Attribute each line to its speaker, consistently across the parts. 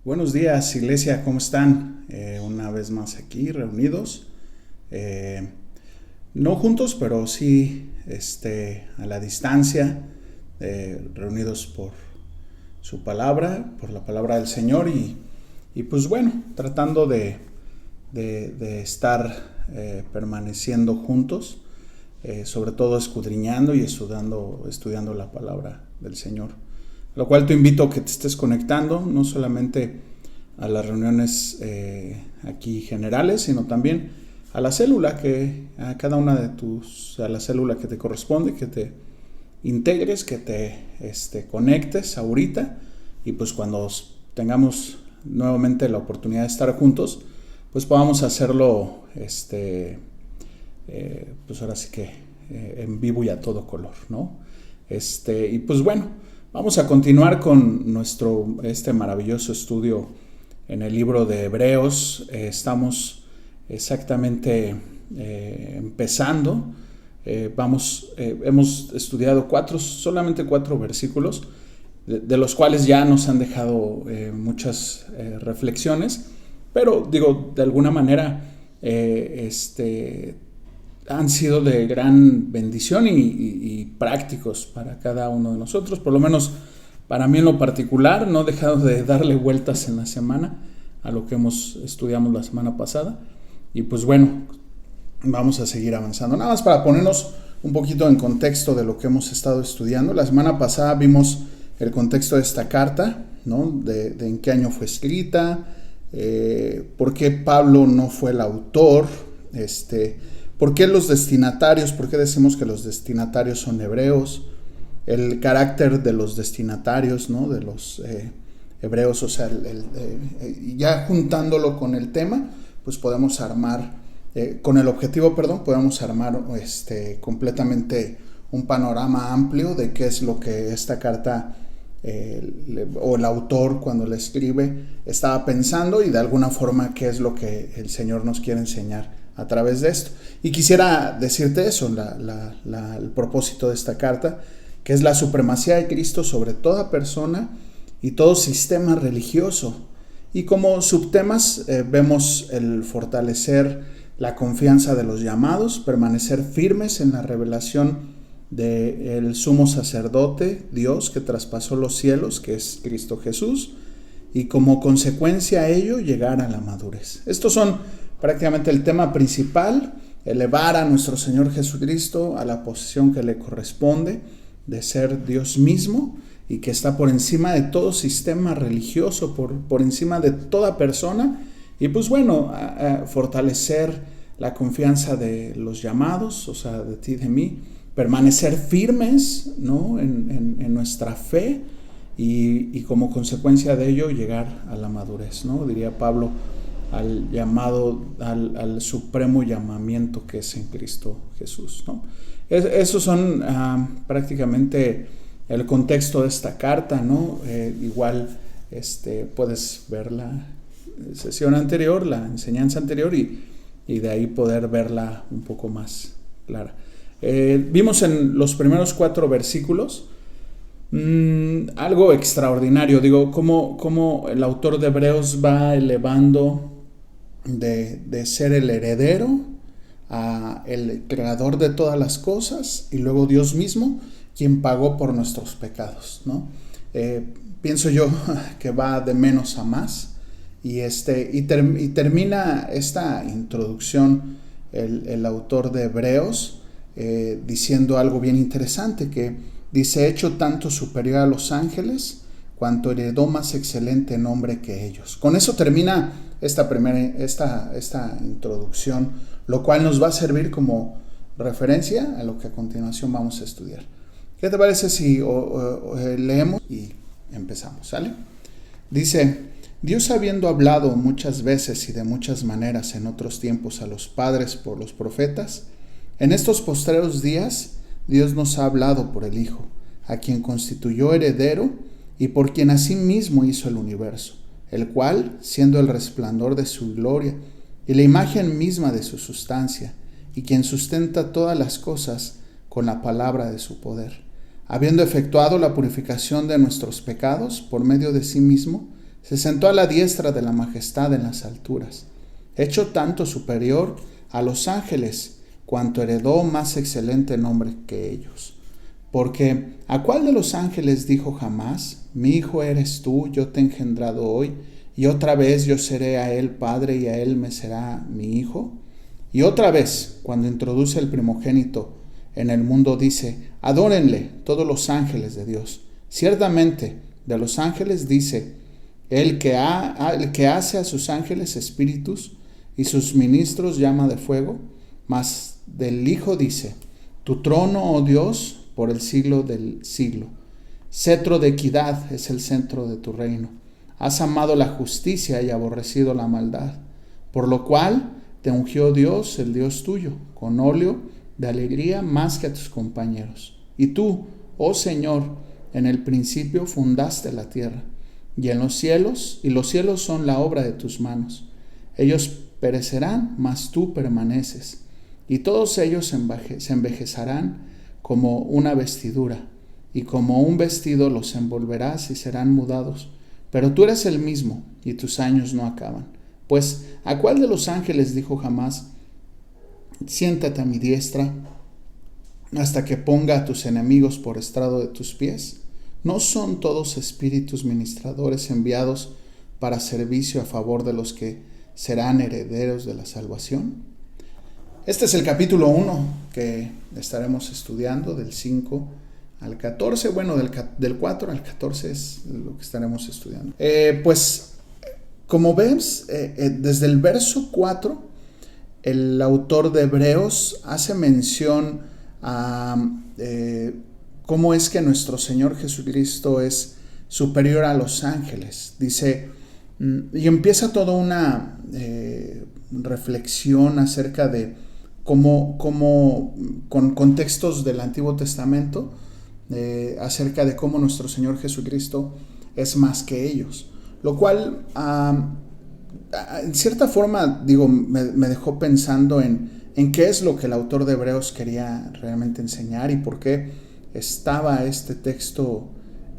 Speaker 1: Buenos días, iglesia, ¿cómo están? Una vez más aquí reunidos, eh, no juntos, pero sí a la distancia, reunidos por su palabra, por la palabra del Señor y pues bueno, tratando de estar permaneciendo juntos, sobre todo escudriñando y estudiando la palabra del Señor. Lo cual te invito a que te estés conectando, no solamente a las reuniones aquí generales, sino también a la célula, a cada una a la célula que te corresponde, que te integres, que te conectes ahorita, y pues cuando tengamos nuevamente la oportunidad de estar juntos, pues podamos hacerlo, pues ahora sí que en vivo y a todo color, ¿no? Y pues bueno, vamos a continuar con este maravilloso estudio en el libro de Hebreos. Estamos exactamente empezando. Hemos estudiado solamente cuatro versículos, de los cuales ya nos han dejado muchas reflexiones, pero digo, de alguna manera han sido de gran bendición y prácticos para cada uno de nosotros. Por lo menos para mí en lo particular, no he dejado de darle vueltas en la semana a lo que estudiamos la semana pasada. Y pues bueno, vamos a seguir avanzando. Nada más para ponernos un poquito en contexto de lo que hemos estado estudiando. La semana pasada vimos el contexto de esta carta, ¿no? De en qué año fue escrita, por qué Pablo no fue el autor, ¿por qué los destinatarios? ¿Por qué decimos que los destinatarios son hebreos? El carácter de los destinatarios, ¿no? De los hebreos, o sea, ya juntándolo con el tema, pues podemos armar, con el objetivo, podemos armar completamente un panorama amplio de qué es lo que esta carta o el autor cuando la escribe estaba pensando y de alguna forma qué es lo que el Señor nos quiere enseñar a través de esto. Y quisiera decirte eso, el propósito de esta carta, que es la supremacía de Cristo sobre toda persona y todo sistema religioso. Y como subtemas vemos el fortalecer la confianza de los llamados, permanecer firmes en la revelación del sumo sacerdote, Dios que traspasó los cielos, que es Cristo Jesús, y como consecuencia a ello llegar a la madurez. Estos son prácticamente el tema principal: elevar a nuestro Señor Jesucristo a la posición que le corresponde de ser Dios mismo y que está por encima de todo sistema religioso, por encima de toda persona. Y pues bueno, fortalecer la confianza de los llamados, o sea, de ti y de mí, permanecer firmes, ¿no? en nuestra fe y como consecuencia de ello llegar a la madurez, ¿no? Diría Pablo, al llamado, al supremo llamamiento que es en Cristo Jesús, ¿no? Esos son prácticamente el contexto de esta carta, ¿no? Igual puedes ver la sesión anterior, la enseñanza anterior y de ahí poder verla un poco más clara. Vimos en los primeros 4 versículos algo extraordinario, digo, cómo el autor de Hebreos va elevando de ser el heredero a el creador de todas las cosas y luego Dios mismo quien pagó por nuestros pecados, ¿no? Pienso yo que va de menos a más y termina esta introducción el autor de Hebreos diciendo algo bien interesante, que dice: hecho tanto superior a los ángeles cuanto heredó más excelente nombre que ellos. Con eso termina esta introducción, lo cual nos va a servir como referencia a lo que a continuación vamos a estudiar. ¿Qué te parece si leemos y empezamos? ¿Sale? Dice: Dios, habiendo hablado muchas veces y de muchas maneras en otros tiempos a los padres por los profetas, en estos postreros días Dios nos ha hablado por el Hijo, a quien constituyó heredero y por quien asimismo hizo el universo, el cual, siendo el resplandor de su gloria y la imagen misma de su sustancia, y quien sustenta todas las cosas con la palabra de su poder, habiendo efectuado la purificación de nuestros pecados por medio de sí mismo, Se sentó a la diestra de la majestad en las alturas, hecho tanto superior a los ángeles, cuanto heredó más excelente nombre que ellos. Porque ¿a cuál de los ángeles dijo jamás: mi hijo eres tú, yo te he engendrado hoy, y otra vez yo seré a él padre y a él me será mi hijo? Y otra vez, cuando introduce el primogénito en el mundo, dice: adórenle todos los ángeles de Dios. Ciertamente, de los ángeles dice: el que hace a sus ángeles espíritus y sus ministros llama de fuego. Mas del Hijo dice: tu trono, oh Dios, por el siglo del siglo. Cetro de equidad es el centro de tu reino. Has amado la justicia y aborrecido la maldad, por lo cual te ungió Dios, el Dios tuyo, con óleo de alegría más que a tus compañeros. Y tú, oh Señor, en el principio fundaste la tierra, y los cielos son la obra de tus manos. Ellos perecerán, mas tú permaneces, y todos ellos se envejecerán como una vestidura, y como un vestido los envolverás y serán mudados. Pero tú eres el mismo, y tus años no acaban. Pues, ¿a cuál de los ángeles dijo jamás: siéntate a mi diestra hasta que ponga a tus enemigos por estrado de tus pies? ¿No son todos espíritus ministradores enviados para servicio a favor de los que serán herederos de la salvación? Este es el capítulo 1 que estaremos estudiando, del 5 al 14. Bueno, del 4 al 14 es lo que estaremos estudiando. Como ves, desde el verso 4, el autor de Hebreos hace mención a cómo es que nuestro Señor Jesucristo es superior a los ángeles. Dice, y empieza toda una reflexión acerca de cómo con contextos del Antiguo Testamento, acerca de cómo nuestro Señor Jesucristo es más que ellos. Lo cual, en cierta forma, me dejó pensando en qué es lo que el autor de Hebreos quería realmente enseñar y por qué estaba este texto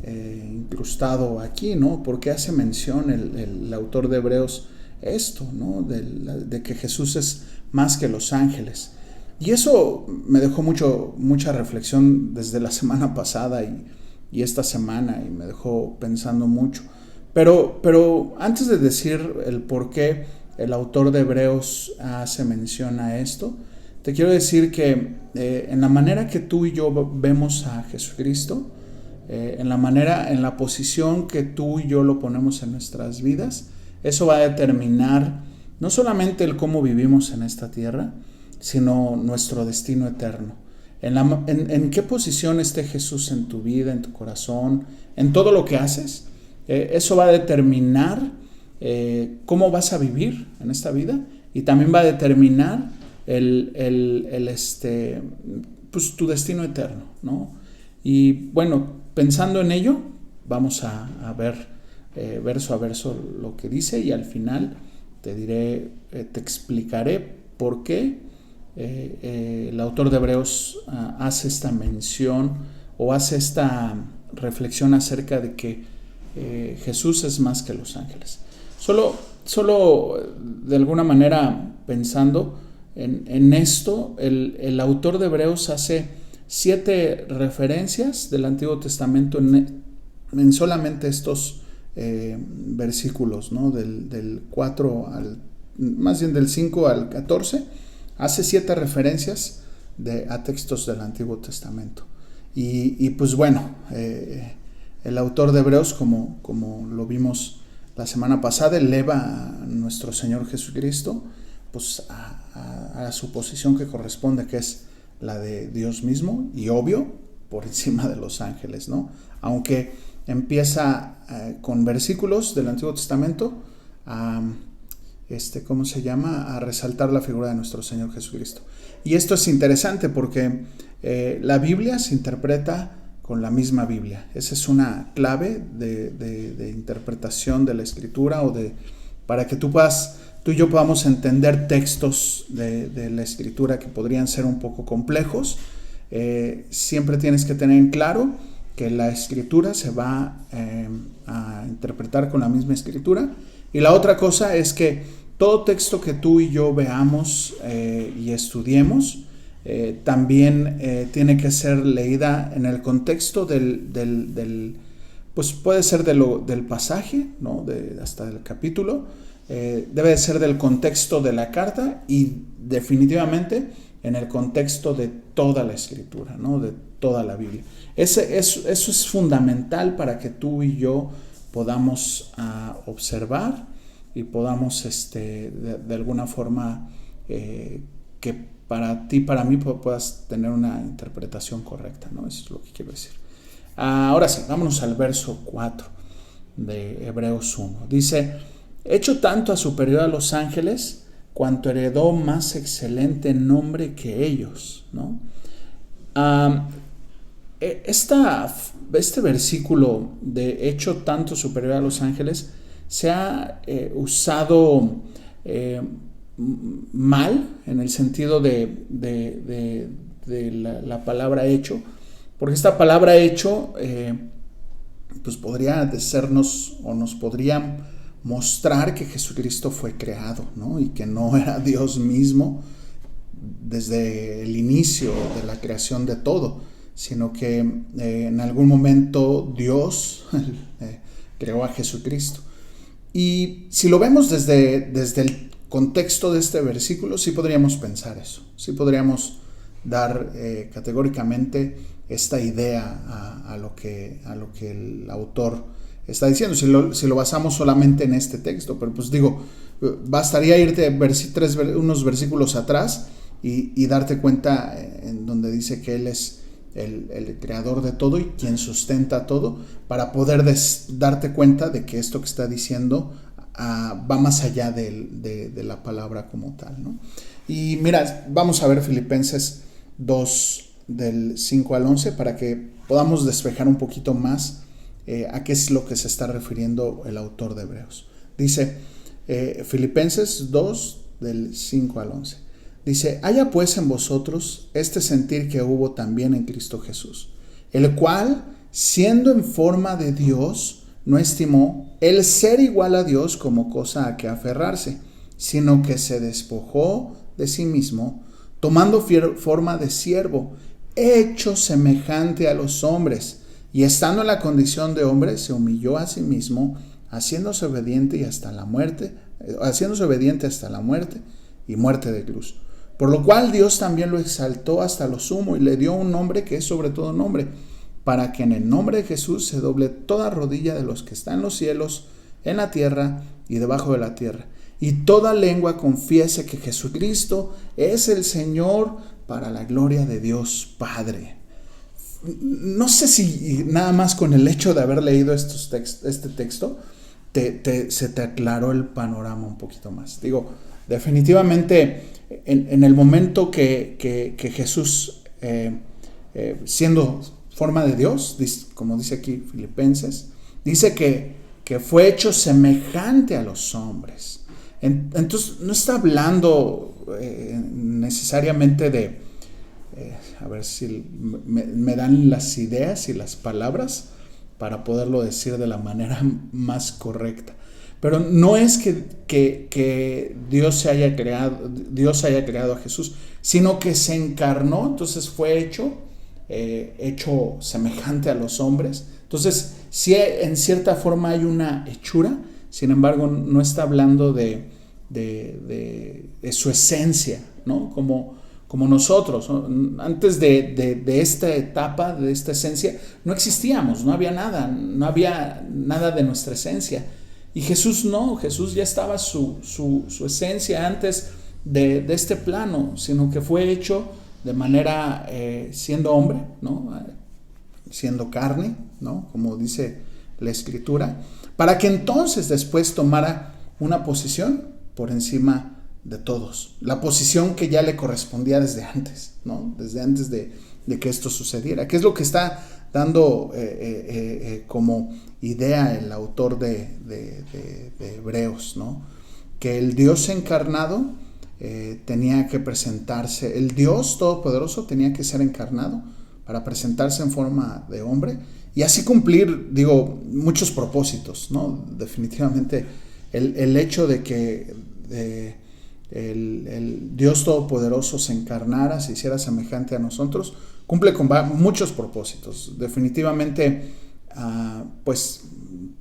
Speaker 1: incrustado aquí, ¿no? ¿Por qué hace mención el autor de Hebreos esto, ¿no? De que Jesús es más que los ángeles. Y eso me dejó mucha reflexión desde la semana pasada y esta semana, y me dejó pensando mucho. Pero antes de decir el por qué el autor de Hebreos hace mención a esto, te quiero decir que en la manera que tú y yo vemos a Jesucristo, en la posición que tú y yo lo ponemos en nuestras vidas, eso va a determinar no solamente el cómo vivimos en esta tierra, sino nuestro destino eterno. En qué posición esté Jesús en tu vida, en tu corazón, en todo lo que haces, eso va a determinar cómo vas a vivir en esta vida, y también va a determinar tu destino eterno, ¿no? Y bueno, pensando en ello, vamos a ver verso a verso lo que dice, y al final te explicaré por qué el autor de Hebreos hace esta mención o hace esta reflexión acerca de que Jesús es más que los ángeles. Solo de alguna manera pensando en esto, el autor de Hebreos hace 7 referencias del Antiguo Testamento en solamente estos versículos, ¿no? Del 4 más bien del 5 al 14, hace 7 referencias a textos del Antiguo Testamento. Y pues bueno, el autor de Hebreos, como lo vimos la semana pasada, eleva a nuestro Señor Jesucristo pues a su posición que corresponde, que es la de Dios mismo, y obvio, por encima de los ángeles, ¿no? Aunque empieza con versículos del Antiguo Testamento a resaltar la figura de nuestro Señor Jesucristo. Y esto es interesante porque la Biblia se interpreta con la misma Biblia. Esa es una clave de interpretación de la Escritura, para que tú y yo podamos entender textos de la Escritura que podrían ser un poco complejos. Siempre tienes que tener en claro que la escritura se va a interpretar con la misma escritura. Y la otra cosa es que todo texto que tú y yo veamos y estudiemos, también tiene que ser leída en el contexto pues puede ser del pasaje, ¿no? Hasta del capítulo, debe de ser del contexto de la carta y definitivamente en el contexto de toda la escritura, ¿no? De toda la Biblia. Eso es fundamental para que tú y yo podamos observar y podamos de alguna forma que para ti, para mí puedas tener una interpretación correcta, ¿no? Eso es lo que quiero decir. Ahora sí, vámonos al verso 4 de Hebreos 1. Dice: hecho tanto a superior a los ángeles, cuanto heredó más excelente nombre que ellos, ¿no? Este versículo de hecho tanto superior a los ángeles se ha usado mal en el sentido de la palabra hecho, porque esta palabra hecho pues podría decirnos o nos podría mostrar que Jesucristo fue creado, ¿no? Y que no era Dios mismo desde el inicio de la creación de todo, sino que en algún momento Dios creó a Jesucristo. Y si lo vemos desde el contexto de este versículo, sí podríamos pensar eso, sí podríamos dar categóricamente esta idea a lo que el autor está diciendo, si lo basamos solamente en este texto. Pero pues digo, bastaría irte unos versículos atrás y darte cuenta en donde dice que Él es el creador de todo y quien sustenta todo, para poder darte cuenta de que esto que está diciendo va más allá de la palabra como tal, ¿no? Y mira, vamos a ver Filipenses 2 del 5 al 11 para que podamos despejar un poquito más a qué es lo que se está refiriendo el autor de Hebreos. Dice Filipenses 2 del 5 al 11. Dice: haya pues en vosotros este sentir que hubo también en Cristo Jesús, el cual, siendo en forma de Dios, no estimó el ser igual a Dios como cosa a que aferrarse, sino que se despojó de sí mismo, tomando forma de siervo, hecho semejante a los hombres, y estando en la condición de hombre, se humilló a sí mismo, haciéndose obediente hasta la muerte y muerte de cruz. Por lo cual Dios también lo exaltó hasta lo sumo y le dio un nombre que es sobre todo nombre, para que en el nombre de Jesús se doble toda rodilla de los que están en los cielos, en la tierra y debajo de la tierra, y toda lengua confiese que Jesucristo es el Señor, para la gloria de Dios Padre. No sé si nada más con el hecho de haber leído este texto se te aclaró el panorama un poquito más. Digo, definitivamente en el momento que Jesús, siendo forma de Dios, como dice aquí Filipenses, dice que fue hecho semejante a los hombres. Entonces no está hablando necesariamente de, a ver si me dan las ideas y las palabras para poderlo decir de la manera más correcta. Pero no es que Dios haya creado a Jesús, sino que se encarnó, entonces fue hecho semejante a los hombres. Entonces, sí, en cierta forma hay una hechura, sin embargo, no está hablando de su esencia, ¿no? Como nosotros, ¿no? Antes de esta etapa, de esta esencia, no existíamos, no había nada de nuestra esencia. Y Jesús no, Jesús ya estaba su esencia antes de este plano, sino que fue hecho de manera, siendo hombre, ¿no? Siendo carne, ¿no? Como dice la Escritura, para que entonces después tomara una posición por encima de todos, la posición que ya le correspondía desde antes, ¿no? Desde antes de que esto sucediera, que es lo que está dando como idea el autor de Hebreos, ¿no? Que el Dios encarnado tenía que presentarse, el Dios todopoderoso tenía que ser encarnado para presentarse en forma de hombre y así cumplir, muchos propósitos, ¿no? Definitivamente el hecho de que el Dios Todopoderoso se encarnara, se hiciera semejante a nosotros, cumple con muchos propósitos. Definitivamente, pues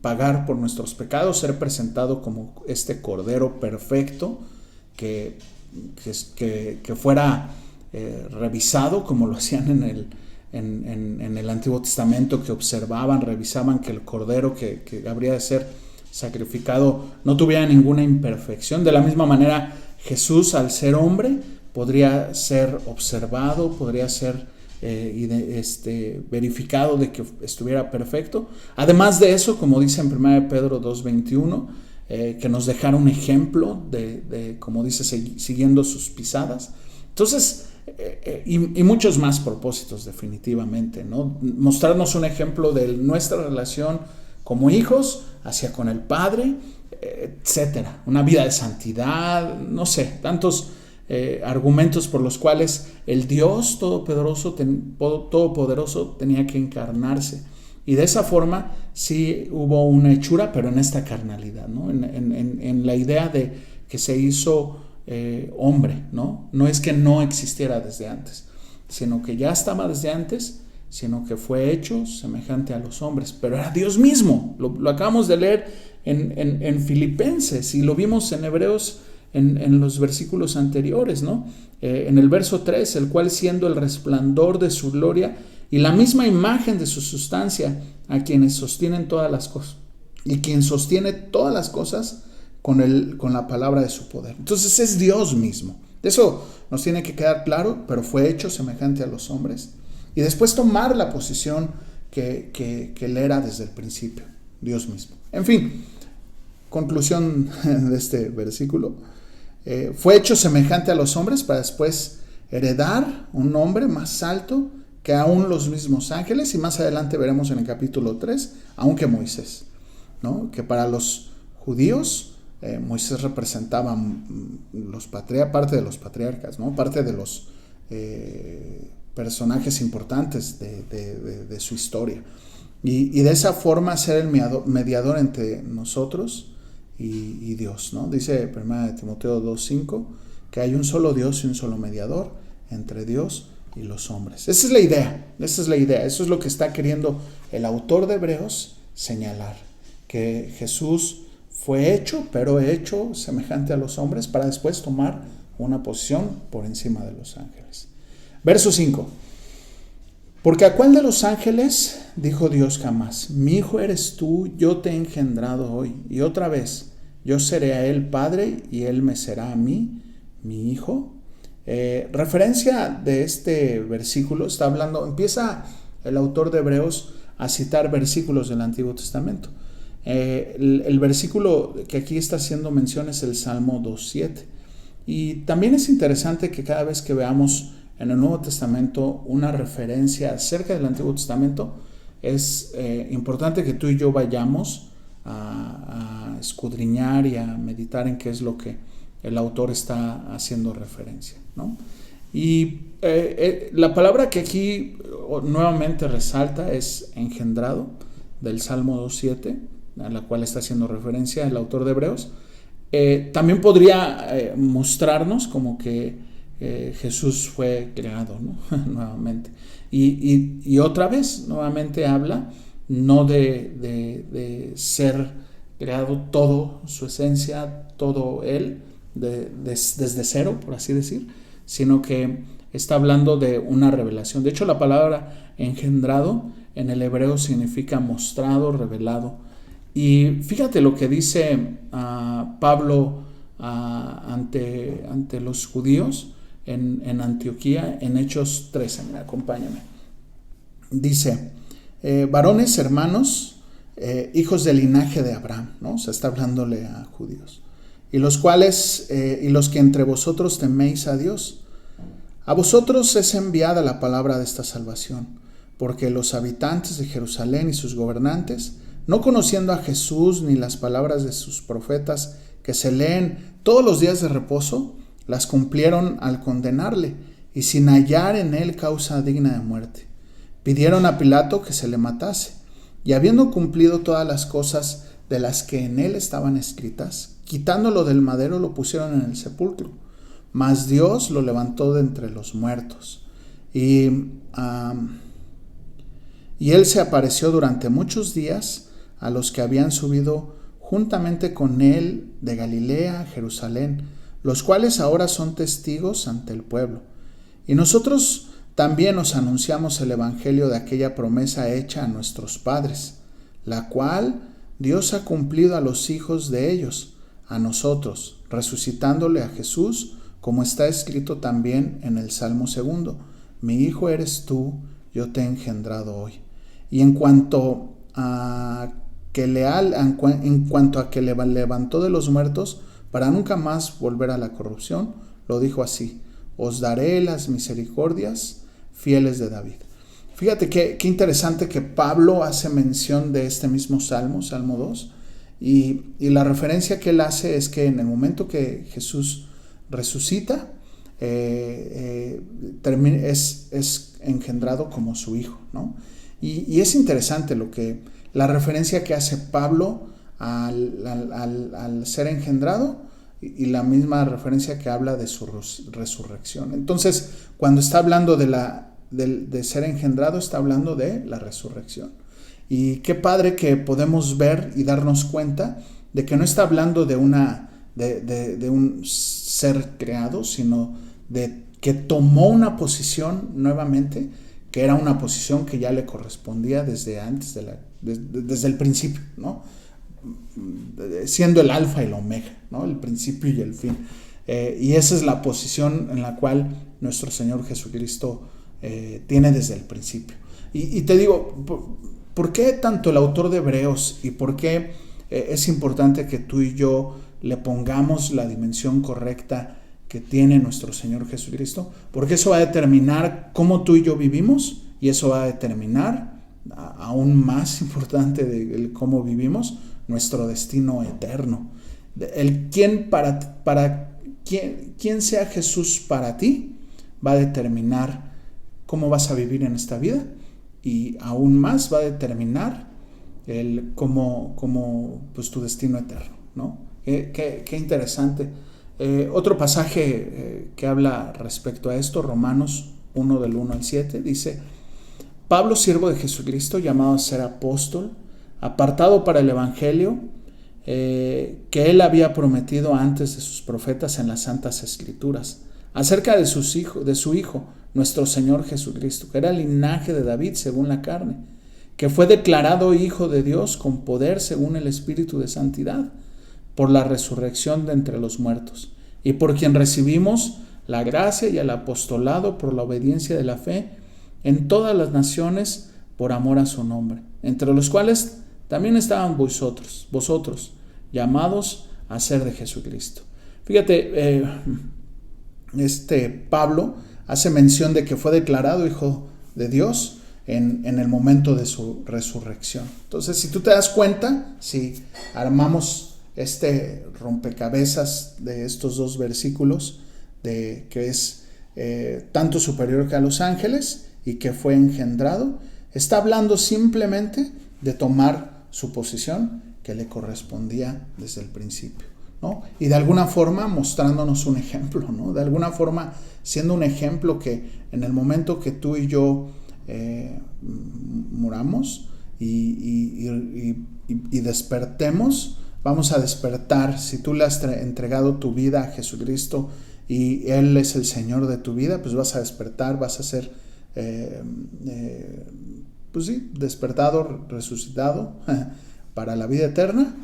Speaker 1: pagar por nuestros pecados, ser presentado como este Cordero perfecto, que fuera revisado como lo hacían en el Antiguo Testamento, que revisaban que el Cordero que habría de ser sacrificado no tuviera ninguna imperfección. De la misma manera, Jesús, al ser hombre, podría ser observado, podría ser verificado de que estuviera perfecto. Además de eso, como dice en 1 Pedro 2:21, que nos dejara un ejemplo de como dice, siguiendo sus pisadas. Entonces, y muchos más propósitos definitivamente, ¿no? Mostrarnos un ejemplo de nuestra relación como hijos hacia con el Padre, etcétera. Una vida de santidad, no sé, tantos argumentos por los cuales el Dios Todopoderoso tenía que encarnarse. Y de esa forma sí hubo una hechura, pero en esta carnalidad, ¿no? En la idea de que se hizo hombre, ¿no? No es que no existiera desde antes, sino que ya estaba desde antes, sino que fue hecho semejante a los hombres, pero era Dios mismo. Lo acabamos de leer en Filipenses y lo vimos en Hebreos en los versículos anteriores, ¿no? En el verso 3, el cual siendo el resplandor de su gloria y la misma imagen de su sustancia, a quienes sostienen todas las cosas, y quien sostiene todas las cosas con la palabra de su poder. Entonces es Dios mismo. De eso nos tiene que quedar claro, pero fue hecho semejante a los hombres. Y después tomar la posición que él era desde el principio, Dios mismo. En fin, conclusión de este versículo. Fue hecho semejante a los hombres para después heredar un nombre más alto que aún los mismos ángeles, y más adelante veremos en el capítulo 3, aunque Moisés, ¿no? Que para los judíos Moisés representaba parte de los patriarcas, ¿no? Parte de los personajes importantes de su historia. Y de esa forma ser el mediador entre nosotros y Dios, ¿no? Dice 1 Timoteo 2:5 que hay un solo Dios y un solo mediador entre Dios y los hombres. Esa es la idea. Eso es lo que está queriendo el autor de Hebreos señalar, que Jesús fue hecho, pero hecho semejante a los hombres para después tomar una posición por encima de los ángeles. Verso 5. Porque ¿a cuál de los ángeles dijo Dios jamás? Mi hijo eres tú, yo te he engendrado hoy. Y otra vez, yo seré a él padre y él me será a mí, mi hijo. Referencia de este versículo empieza el autor de Hebreos a citar versículos del Antiguo Testamento. El versículo que aquí está haciendo mención es el Salmo 2:7. Y también es interesante que cada vez que veamos en el Nuevo Testamento una referencia acerca del Antiguo Testamento, es importante que tú y yo vayamos a escudriñar y a meditar en qué es lo que el autor está haciendo referencia, ¿no? Y la palabra que aquí nuevamente resalta es engendrado, del Salmo 2:7, a la cual está haciendo referencia el autor de Hebreos. También podría mostrarnos como que Jesús fue creado, ¿no? Nuevamente. Y otra vez, nuevamente habla no de ser creado todo, su esencia, todo él, desde cero, por así decir, sino que está hablando de una revelación. De hecho, la palabra engendrado en el hebreo significa mostrado, revelado. Y fíjate lo que dice Pablo ante los judíos en Antioquía, en Hechos 13. Mira, acompáñame. Dice, varones, hermanos, hijos del linaje de Abraham, ¿no? O sea, está hablándole a judíos. Y los que entre vosotros teméis a Dios. A vosotros es enviada la palabra de esta salvación, porque los habitantes de Jerusalén y sus gobernantes, no conociendo a Jesús ni las palabras de sus profetas que se leen todos los días de reposo, las cumplieron al condenarle, y sin hallar en él causa digna de muerte. Pidieron a Pilato que se le matase, y habiendo cumplido todas las cosas de las que en él estaban escritas, quitándolo del madero lo pusieron en el sepulcro. Mas Dios lo levantó de entre los muertos. Y él se apareció durante muchos días a los que habían subido juntamente con él de Galilea a Jerusalén, los cuales ahora son testigos ante el pueblo. Y nosotros también os anunciamos el evangelio de aquella promesa hecha a nuestros padres, la cual Dios ha cumplido a los hijos de ellos, a nosotros, resucitándole a Jesús, como está escrito también en el Salmo 2: mi hijo eres tú, yo te he engendrado hoy. Y en cuanto a que le levantó de los muertos para nunca más volver a la corrupción, lo dijo así: os daré las misericordias fieles de David. Fíjate qué interesante que Pablo hace mención de este mismo Salmo 2, y la referencia que él hace es que en el momento que Jesús resucita, es engendrado como su hijo, ¿no? Y es interesante la referencia que hace Pablo al ser engendrado, y la misma referencia que habla de su resurrección. Entonces, cuando está hablando de ser engendrado, está hablando de la resurrección. Y qué padre que podemos ver y darnos cuenta de que no está hablando de un ser creado, sino de que tomó una posición nuevamente, que era una posición que ya le correspondía desde antes, desde el principio, ¿no? Siendo el alfa y el omega, ¿no? El principio y el fin. Y esa es la posición en la cual nuestro Señor Jesucristo tiene desde el principio. Y te digo, ¿por qué tanto el autor de Hebreos y por qué es importante que tú y yo le pongamos la dimensión correcta que tiene nuestro Señor Jesucristo? Porque eso va a determinar cómo tú y yo vivimos, y eso va a determinar, aún más importante de cómo vivimos, nuestro destino eterno. Quién sea Jesús para ti va a determinar cómo vas a vivir en esta vida, y aún más va a determinar pues, tu destino eterno, ¿no? Qué interesante. Otro pasaje que habla respecto a esto, Romanos 1, del 1 al 7, dice: Pablo, siervo de Jesucristo, llamado a ser apóstol, apartado para el evangelio que él había prometido antes de sus profetas en las santas escrituras, acerca de su hijo, nuestro Señor Jesucristo, que era el linaje de David según la carne, que fue declarado hijo de Dios con poder según el Espíritu de santidad, por la resurrección de entre los muertos, y por quien recibimos la gracia y el apostolado por la obediencia de la fe en todas las naciones por amor a su nombre, entre los cuales también estaban vosotros, llamados a ser de Jesucristo. Fíjate, Pablo hace mención de que fue declarado hijo de Dios en el momento de su resurrección. Entonces, si tú te das cuenta, si armamos rompecabezas de estos dos versículos, que es tanto superior que a los ángeles y que fue engendrado, está hablando simplemente de tomar su posición que le correspondía desde el principio, ¿no? Y de alguna forma mostrándonos un ejemplo, ¿no? De alguna forma siendo un ejemplo que en el momento que tú y yo muramos y despertemos, vamos a despertar. Si tú le has entregado tu vida a Jesucristo y Él es el Señor de tu vida, pues vas a despertar, vas a ser pues sí, despertado, resucitado para la vida eterna,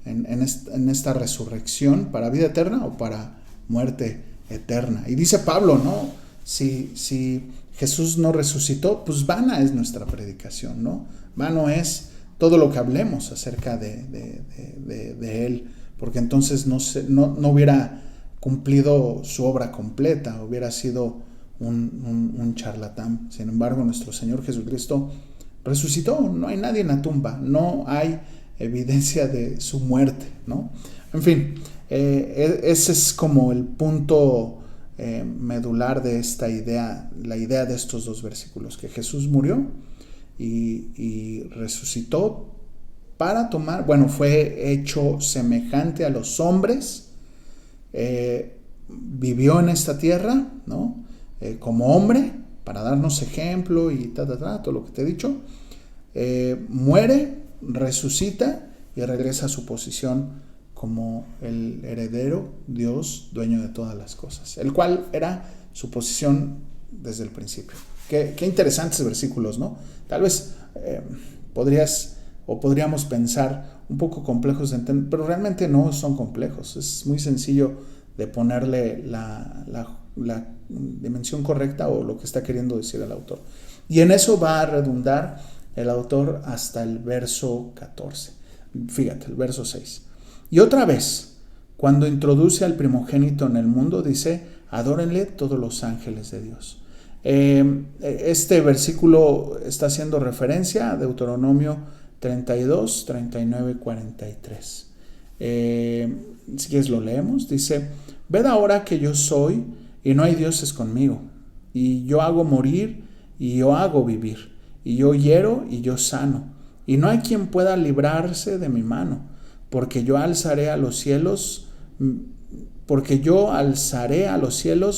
Speaker 1: en esta resurrección, para vida eterna o para muerte eterna. Y dice Pablo, ¿no? Si Jesús no resucitó, pues vana es nuestra predicación, ¿no? Vano es todo lo que hablemos acerca de Él, porque entonces no hubiera cumplido su obra completa, hubiera sido un charlatán. Sin embargo, nuestro Señor Jesucristo resucitó, no hay nadie en la tumba, no hay evidencia de su muerte, ¿no? En fin, ese es como el punto medular de esta idea, la idea de estos dos versículos, que Jesús murió y resucitó para tomar, fue hecho semejante a los hombres, vivió en esta tierra, ¿no? Como hombre, para darnos ejemplo y todo lo que te he dicho, muere, resucita y regresa a su posición como el heredero, Dios, dueño de todas las cosas, el cual era su posición desde el principio. Qué interesantes versículos, ¿no? Tal vez podríamos pensar un poco complejos de entender, pero realmente no son complejos. Es muy sencillo de ponerle la dimensión correcta o lo que está queriendo decir el autor. Y en eso va a redundar el autor hasta el verso 14. Fíjate, el verso 6. Y otra vez, cuando introduce al primogénito en el mundo, dice: adórenle todos los ángeles de Dios. Este versículo está haciendo referencia a Deuteronomio 32, 39 y 43. Si quieres lo leemos. Dice: ved ahora que yo soy y no hay dioses conmigo, y yo hago morir y yo hago vivir, y yo hiero y yo sano, y no hay quien pueda librarse de mi mano, porque yo alzaré a los cielos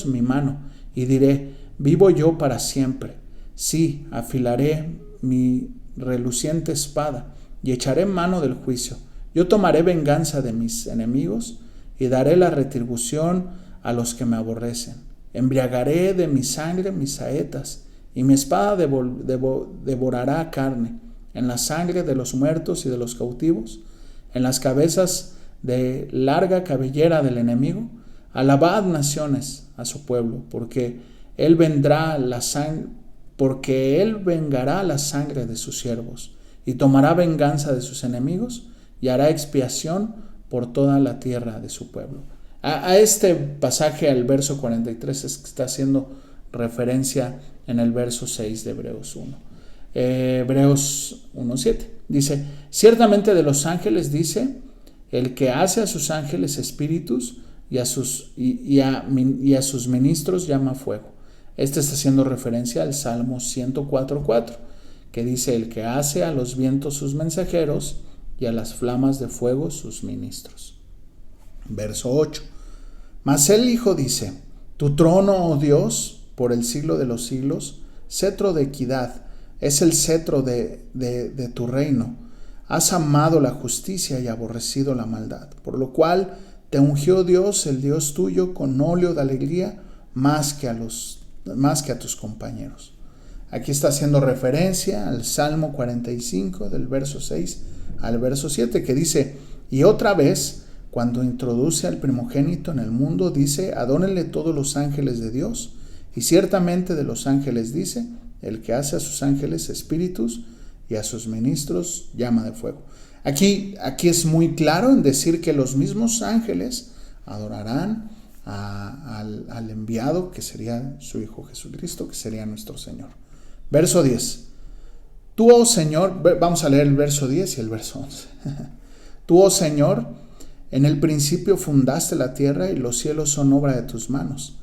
Speaker 1: mi mano, y diré: vivo yo para siempre. Sí, afilaré mi reluciente espada, y echaré mano del juicio. Yo tomaré venganza de mis enemigos, y daré la retribución a los que me aborrecen. Embriagaré de mi sangre mis saetas, y mi espada devorará carne, en la sangre de los muertos y de los cautivos, en las cabezas de larga cabellera del enemigo. Alabad, naciones, a su pueblo, porque él vengará la sangre de sus siervos, y tomará venganza de sus enemigos, y hará expiación por toda la tierra de su pueblo. A este pasaje, al verso 43, es que está haciendo referencia en el verso 6 de Hebreos 1. Hebreos 1:7 dice: ciertamente de los ángeles dice: el que hace a sus ángeles espíritus, y a sus ministros llama fuego. Este está haciendo referencia al Salmo 104:4, que dice: el que hace a los vientos sus mensajeros, y a las flamas de fuego sus ministros. Verso 8. Mas el Hijo dice: tu trono, oh Dios, por el siglo de los siglos, cetro de equidad, es el cetro de tu reino. Has amado la justicia y aborrecido la maldad, por lo cual te ungió Dios, el Dios tuyo, con óleo de alegría, más que a tus compañeros. Aquí está haciendo referencia al Salmo 45, del verso 6 al verso 7, que dice: y otra vez, cuando introduce al primogénito en el mundo, dice: adónenle todos los ángeles de Dios. Y ciertamente de los ángeles dice: el que hace a sus ángeles espíritus, y a sus ministros llama de fuego. Aquí es muy claro en decir que los mismos ángeles adorarán al enviado, que sería su Hijo Jesucristo, que sería nuestro Señor. Verso 10. Tú, oh Señor, vamos a leer el verso 10 y el verso 11. Tú, oh Señor, en el principio fundaste la tierra, y los cielos son obra de tus manos.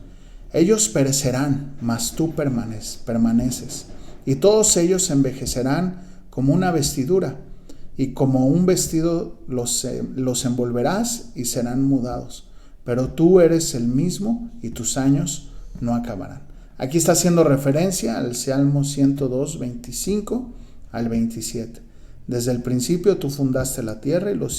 Speaker 1: Ellos perecerán, mas tú permaneces, y todos ellos envejecerán como una vestidura, y como un vestido los envolverás y serán mudados. Pero tú eres el mismo, y tus años no acabarán. Aquí está haciendo referencia al Salmo 102, 25 al 27. Desde el principio tú fundaste la tierra, y los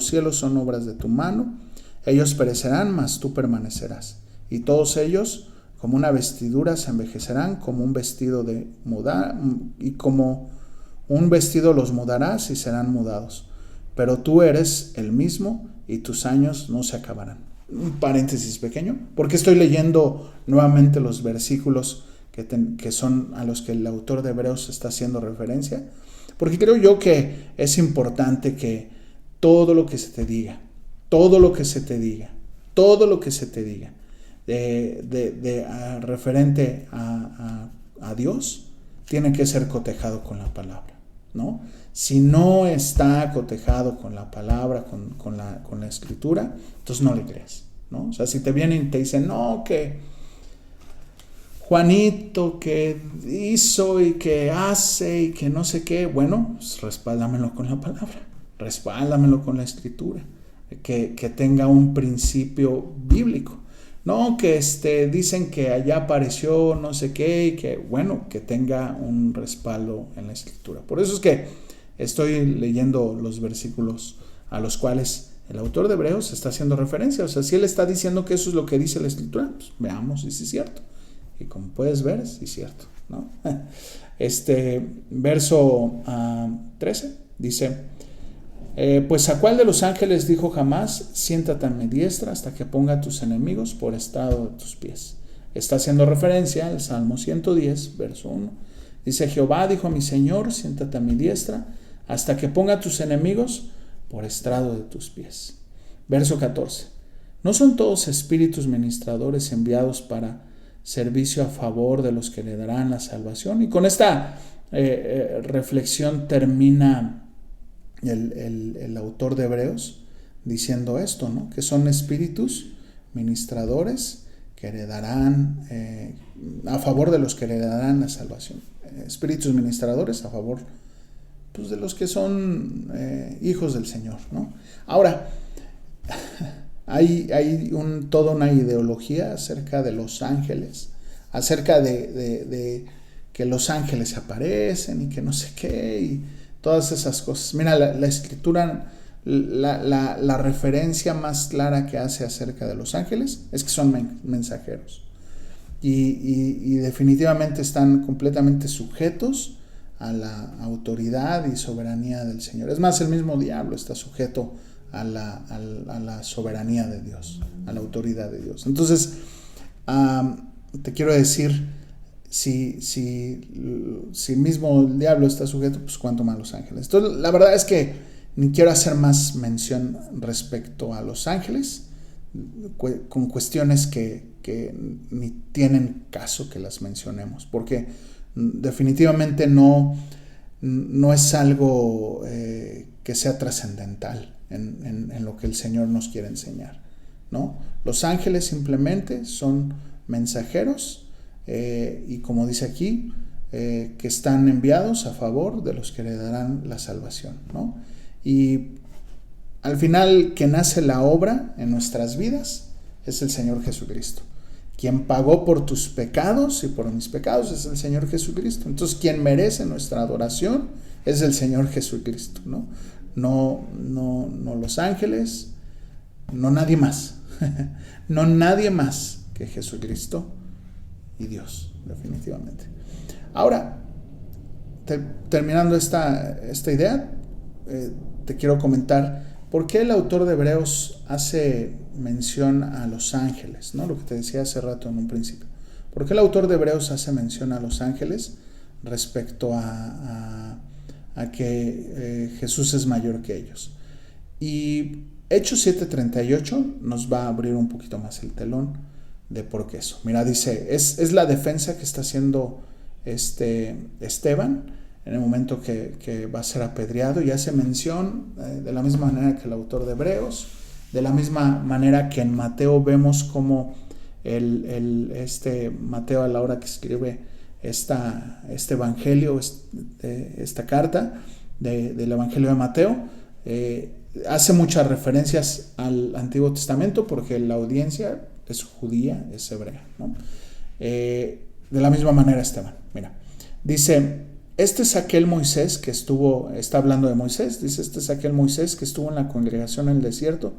Speaker 1: cielos son obras de tu mano. Ellos perecerán, mas tú permanecerás. Y todos ellos, como una vestidura, se envejecerán, como un vestido y como un vestido los mudarás y serán mudados. Pero tú eres el mismo, y tus años no se acabarán. Un paréntesis pequeño, porque estoy leyendo nuevamente los versículos que son a los que el autor de Hebreos está haciendo referencia, porque creo yo que es importante que todo lo que se te diga referente a Dios, tiene que ser cotejado con la palabra, ¿no? Si no está cotejado con la palabra, con la escritura, entonces no le creas, ¿no? O sea, si te vienen y te dicen: no, que Juanito que hizo y que hace y que no sé qué, bueno, pues respáldamelo con la palabra, respáldamelo con la escritura, que tenga un principio bíblico. No, que dicen que allá apareció no sé qué y que, bueno, que tenga un respaldo en la escritura. Por eso es que estoy leyendo los versículos a los cuales el autor de Hebreos está haciendo referencia. O sea, si él está diciendo que eso es lo que dice la escritura, pues veamos si sí es cierto. Y como puedes ver, sí es cierto, ¿no? Verso 13 dice: pues a cuál de los ángeles dijo jamás, siéntate a mi diestra hasta que ponga a tus enemigos por estrado de tus pies. Está haciendo referencia al Salmo 110, verso 1. Dice: Jehová dijo a mi Señor, siéntate a mi diestra hasta que ponga a tus enemigos por estrado de tus pies. Verso 14. ¿No son todos espíritus ministradores enviados para servicio a favor de los que le darán la salvación? Y con esta reflexión termina el autor de Hebreos diciendo esto, ¿no? Que son espíritus ministradores que heredarán a favor de los que heredarán la salvación. Espíritus ministradores a favor, pues, de los que son hijos del Señor, ¿no? Ahora, hay toda una ideología acerca de los ángeles, acerca de que los ángeles se aparecen y que no sé qué, y todas esas cosas. Mira, la escritura, la referencia más clara que hace acerca de los ángeles es que son mensajeros. Y definitivamente están completamente sujetos a la autoridad y soberanía del Señor. Es más, el mismo diablo está sujeto a la soberanía de Dios, a la autoridad de Dios. Entonces, te quiero decir, si mismo el diablo está sujeto, pues cuánto más los ángeles. Entonces, la verdad es que ni quiero hacer más mención respecto a los ángeles, con cuestiones que ni tienen caso que las mencionemos, porque definitivamente no es algo que sea trascendental en lo que el Señor nos quiere enseñar, ¿no? Los ángeles simplemente son mensajeros, y como dice aquí, que están enviados a favor de los que le darán la salvación, ¿no? Y al final, quien hace la obra en nuestras vidas es el Señor Jesucristo. Quien pagó por tus pecados y por mis pecados es el Señor Jesucristo. Entonces, quien merece nuestra adoración es el Señor Jesucristo, ¿no? No los ángeles, no nadie más. No nadie más que Jesucristo y Dios, definitivamente. Ahora, terminando esta idea, te quiero comentar por qué el autor de Hebreos hace mención a los ángeles, ¿no? Lo que te decía hace rato en un principio. ¿Por qué el autor de Hebreos hace mención a los ángeles respecto a que Jesús es mayor que ellos? Y Hechos 7:38 nos va a abrir un poquito más el telón de por qué eso. Mira, dice, es la defensa que está haciendo Esteban en el momento que va a ser apedreado, y hace mención de la misma manera que el autor de Hebreos, de la misma manera que en Mateo vemos como Mateo, a la hora que escribe este evangelio, esta carta del evangelio de Mateo, hace muchas referencias al Antiguo Testamento porque la audiencia es judía, es hebrea, ¿no? De la misma manera Esteban, mira, dice: este es aquel Moisés que está hablando de Moisés, dice: este es aquel Moisés que estuvo en la congregación en el desierto,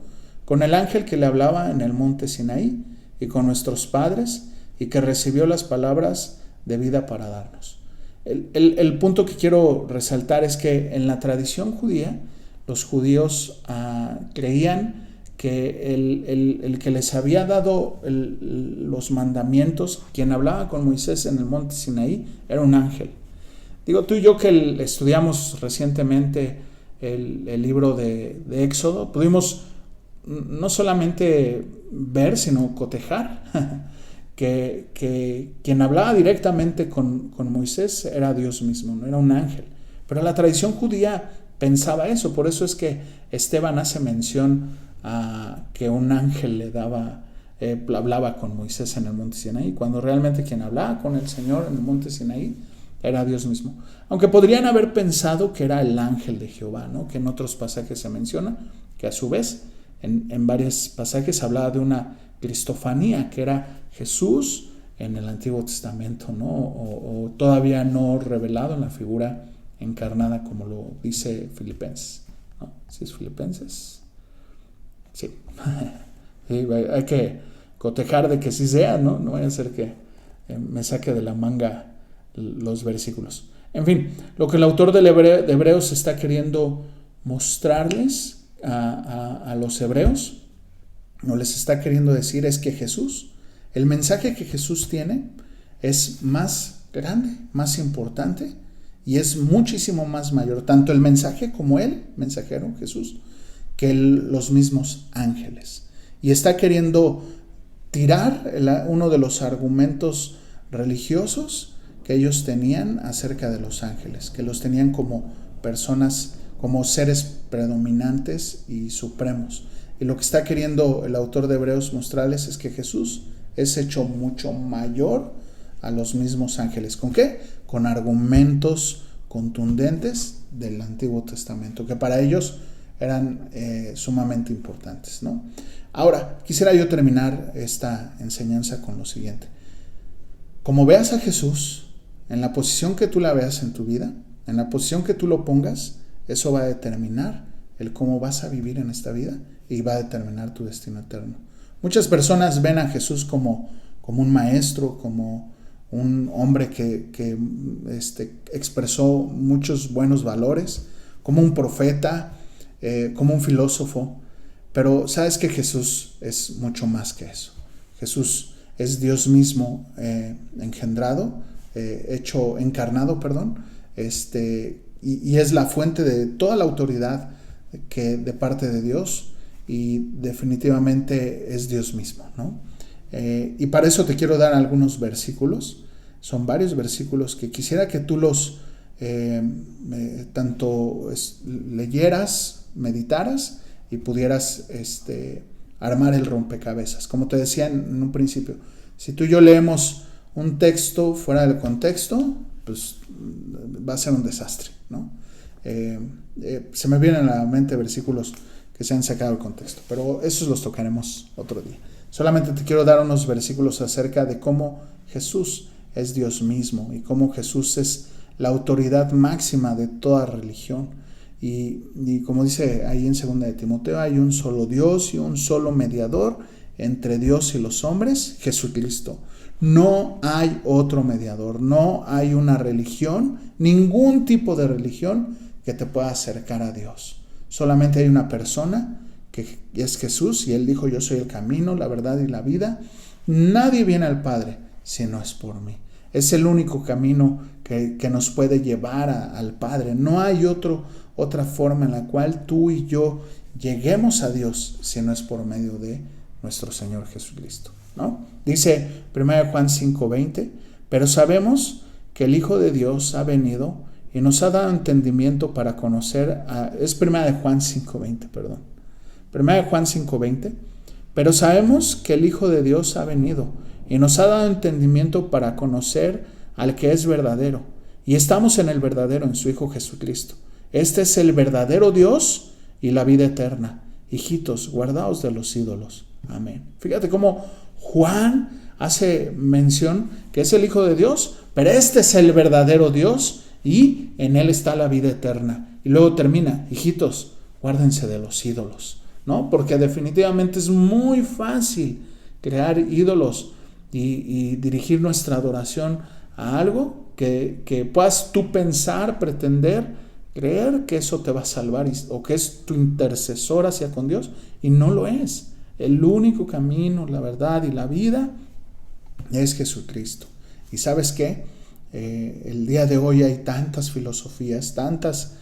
Speaker 1: con el ángel que le hablaba en el monte Sinaí, y con nuestros padres, y que recibió las palabras de vida para darnos. El punto que quiero resaltar es que en la tradición judía, los judíos creían que el que les había dado los mandamientos, quien hablaba con Moisés en el monte Sinaí, era un ángel. Digo, tú y yo que estudiamos recientemente el libro de Éxodo, pudimos no solamente ver, sino cotejar que quien hablaba directamente con Moisés era Dios mismo, no era un ángel. Pero la tradición judía pensaba eso, por eso es que Esteban hace mención a que un ángel le daba hablaba con Moisés en el monte Sinaí, cuando realmente quien hablaba con el Señor en el monte Sinaí era Dios mismo. Aunque podrían haber pensado que era el ángel de Jehová, ¿no? Que en otros pasajes se menciona, que a su vez en varios pasajes hablaba de una cristofanía, que era Jesús en el Antiguo Testamento, ¿no? O todavía no revelado en la figura encarnada, como lo dice Filipenses, ¿no? ¿Sí es Filipenses? Sí. Sí, hay que cotejar de que sí sea, ¿no? No vaya a ser que me saque de la manga los versículos. En fin, lo que el autor de Hebreos está queriendo mostrarles a los hebreos, no les está queriendo decir es que Jesús, el mensaje que Jesús tiene es más grande, más importante y es muchísimo más mayor, tanto el mensaje como él, mensajero Jesús, que los mismos ángeles. Y está queriendo tirar uno de los argumentos religiosos que ellos tenían acerca de los ángeles, que los tenían como personas, como seres predominantes y supremos. Y lo que está queriendo el autor de Hebreos mostrarles es que Jesús es hecho mucho mayor a los mismos ángeles. ¿Con qué? Con argumentos contundentes del Antiguo Testamento, que para ellos eran sumamente importantes, ¿no? Ahora, quisiera yo terminar esta enseñanza con lo siguiente. Como veas a Jesús, en la posición que tú la veas en tu vida, en la posición que tú lo pongas, eso va a determinar el cómo vas a vivir en esta vida y va a determinar tu destino eterno. Muchas personas ven a Jesús como un maestro, como un hombre que expresó muchos buenos valores, como un profeta, como un filósofo. Pero sabes que Jesús es mucho más que eso. Jesús es Dios mismo encarnado, y es la fuente de toda la autoridad de parte de Dios, y definitivamente es Dios mismo, ¿no? Y para eso te quiero dar algunos versículos. Son varios versículos que quisiera que tú los leyeras, meditaras y pudieras armar el rompecabezas. Como te decía en un principio, si tú y yo leemos un texto fuera del contexto, pues va a ser un desastre, ¿no? Se me vienen a la mente versículos que se han sacado del contexto, pero esos los tocaremos otro día. Solamente te quiero dar unos versículos acerca de cómo Jesús es Dios mismo y cómo Jesús es la autoridad máxima de toda religión. Y como dice ahí en 2 de Timoteo, hay un solo Dios y un solo mediador entre Dios y los hombres, Jesucristo. No hay otro mediador, no hay una religión, ningún tipo de religión que te pueda acercar a Dios. Solamente hay una persona que es Jesús, y Él dijo: yo soy el camino, la verdad y la vida. Nadie viene al Padre si no es por mí. Es el único camino que nos puede llevar al Padre. No hay otra forma en la cual tú y yo lleguemos a Dios si no es por medio de nuestro Señor Jesucristo, ¿no? Dice 1 Juan 5:20, pero sabemos que el Hijo de Dios ha venido y nos ha dado entendimiento para conocer es 1 Juan 5:20, perdón. 1 Juan 5:20, pero sabemos que el Hijo de Dios ha venido y nos ha dado entendimiento para conocer al que es verdadero, y estamos en el verdadero, en su Hijo Jesucristo. Este es el verdadero Dios y la vida eterna. Hijitos, guardaos de los ídolos. Amén. Fíjate cómo Juan hace mención que es el Hijo de Dios, pero este es el verdadero Dios y en él está la vida eterna. Y luego termina: hijitos, guárdense de los ídolos, ¿no? Porque definitivamente es muy fácil crear ídolos y dirigir nuestra adoración a algo que puedas tú pensar, pretender, creer que eso te va a salvar o que es tu intercesor hacia con Dios, y no lo es. El único camino, la verdad y la vida es Jesucristo. ¿Y sabes qué? El día de hoy hay tantas filosofías, tantas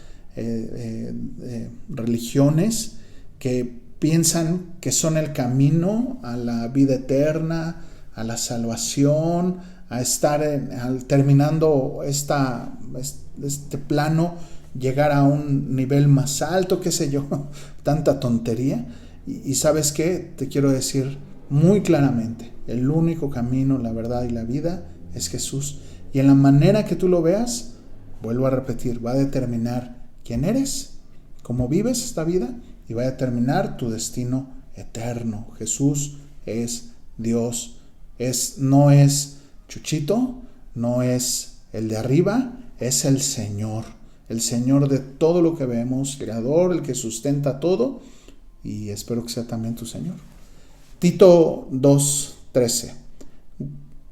Speaker 1: religiones que piensan que son el camino a la vida eterna, a la salvación, a estar terminando este plano, llegar a un nivel más alto, qué sé yo, tanta tontería. Y ¿sabes qué? Te quiero decir, muy claramente, el único camino, la verdad y la vida es Jesús. Y en la manera que tú lo veas, vuelvo a repetir, va a determinar quién eres, cómo vives esta vida y va a determinar tu destino eterno. Jesús es Dios, no es Chuchito, no es el de arriba, es el Señor de todo lo que vemos, Creador, el que sustenta todo, y espero que sea también tu Señor. Tito 2:13.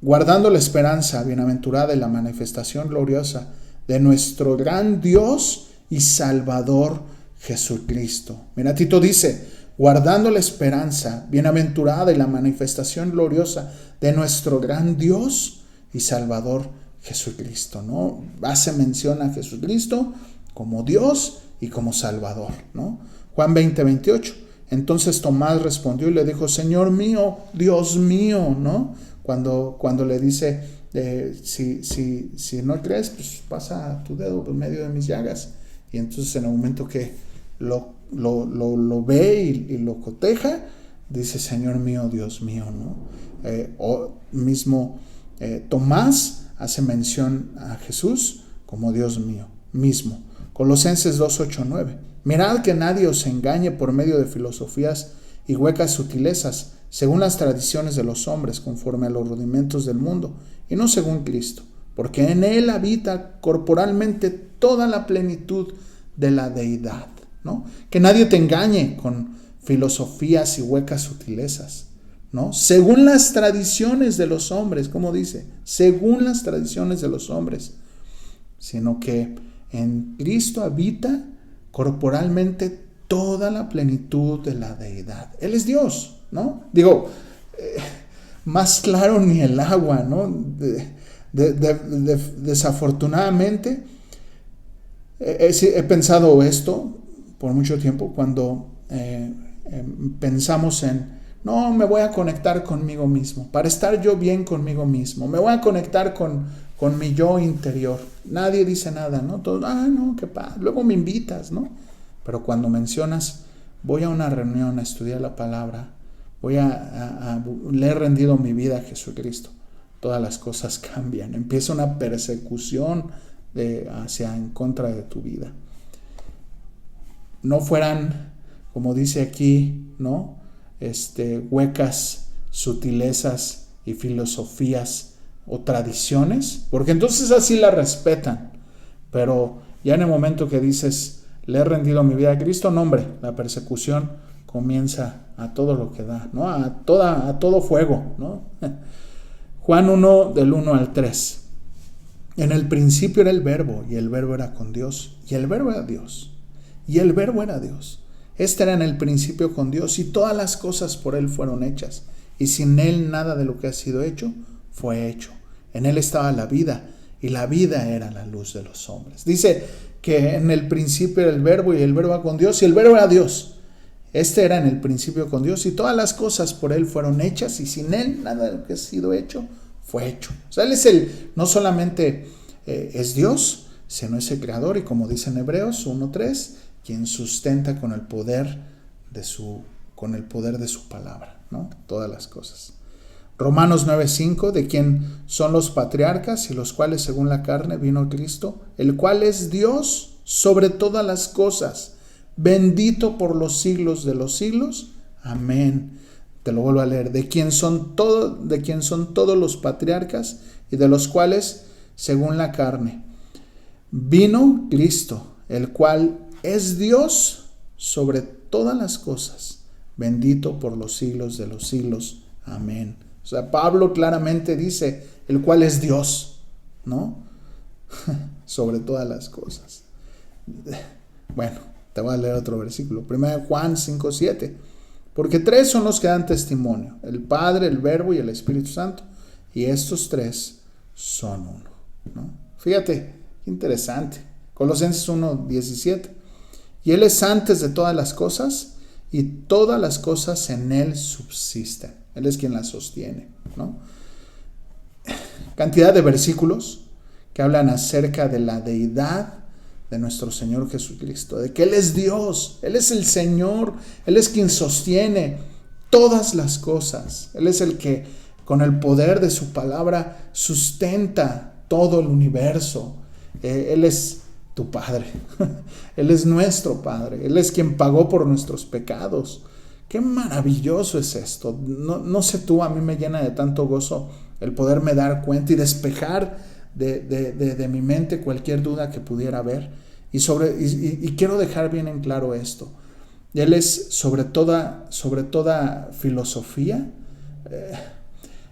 Speaker 1: Guardando la esperanza bienaventurada y la manifestación gloriosa de nuestro gran Dios y Salvador Jesucristo. Mira, Tito dice, guardando la esperanza bienaventurada y la manifestación gloriosa de nuestro gran Dios y Salvador Jesucristo, ¿no? Hace mención a Jesucristo como Dios y como Salvador, ¿no? Juan 20:28. Entonces Tomás respondió y le dijo, Señor mío, Dios mío, ¿no? Cuando le dice, si no crees, pues pasa tu dedo por medio de mis llagas. Y entonces en el momento que lo ve y lo coteja, dice, Señor mío, Dios mío, ¿no? Tomás hace mención a Jesús como Dios mío mismo. Colosenses 2:8-9. Mirad que nadie os engañe por medio de filosofías y huecas sutilezas, según las tradiciones de los hombres, conforme a los rudimentos del mundo, y no según Cristo, porque en él habita corporalmente toda la plenitud de la deidad, ¿no? Que nadie te engañe con filosofías y huecas sutilezas, ¿no? Según las tradiciones de los hombres, como dice, según las tradiciones de los hombres, sino que en Cristo habita corporalmente toda la plenitud de la deidad. Él es Dios, ¿no? Digo, más claro ni el agua, ¿no? Desafortunadamente, he pensado esto por mucho tiempo cuando pensamos en, no, me voy a conectar conmigo mismo, para estar yo bien conmigo mismo, me voy a conectar con mi yo interior. Nadie dice nada, ¿no? Todos, no, qué padre, luego me invitas, ¿no? Pero cuando mencionas, voy a una reunión a estudiar la palabra, le he rendido mi vida a Jesucristo, todas las cosas cambian, empieza una persecución en contra de tu vida. No fueran, como dice aquí, ¿no? Huecas sutilezas y filosofías o tradiciones, porque entonces así la respetan, pero ya en el momento que dices, le he rendido mi vida a Cristo, no, hombre, la persecución comienza a todo lo que da, ¿no? A todo fuego, ¿no? Juan 1, del 1 al 3. En el principio era el verbo, y el verbo era con Dios, y el verbo era Dios, y el verbo era Dios. Este era en el principio con Dios, y todas las cosas por él fueron hechas, y sin él nada de lo que ha sido hecho fue hecho. En él estaba la vida, y la vida era la luz de los hombres. Dice que en el principio era el verbo, y el verbo era con Dios, y el verbo era Dios. Este era en el principio con Dios, y todas las cosas por él fueron hechas, y sin él nada de lo que ha sido hecho fue hecho. O sea, él es no solamente es Dios, sino es el creador, y como dice en Hebreos 1:3, quien sustenta con el poder de su palabra, ¿no? Todas las cosas. Romanos 9:5, de quien son los patriarcas y los cuales según la carne vino Cristo, el cual es Dios sobre todas las cosas, bendito por los siglos de los siglos. Amén. Te lo vuelvo a leer. De quien son todos los patriarcas y de los cuales según la carne vino Cristo, el cual es Dios sobre todas las cosas, bendito por los siglos de los siglos. Amén. O sea, Pablo claramente dice, el cual es Dios, ¿no? Sobre todas las cosas. Bueno, te voy a leer otro versículo. 1 Juan 5:7. Porque tres son los que dan testimonio, el Padre, el Verbo y el Espíritu Santo, y estos tres son uno, ¿no? Fíjate, qué interesante. Colosenses 1:17. Y Él es antes de todas las cosas, y todas las cosas en Él subsisten. Él es quien las sostiene, ¿no? Cantidad de versículos que hablan acerca de la deidad de nuestro Señor Jesucristo, de que Él es Dios, Él es el Señor, Él es quien sostiene todas las cosas. Él es el que con el poder de su palabra sustenta todo el universo. Él es tu Padre. Él es nuestro Padre. Él es quien pagó por nuestros pecados. Qué maravilloso es esto. No sé tú, a mí me llena de tanto gozo el poderme dar cuenta y despejar de mi mente cualquier duda que pudiera haber. Y quiero dejar bien en claro esto. Él es sobre toda filosofía.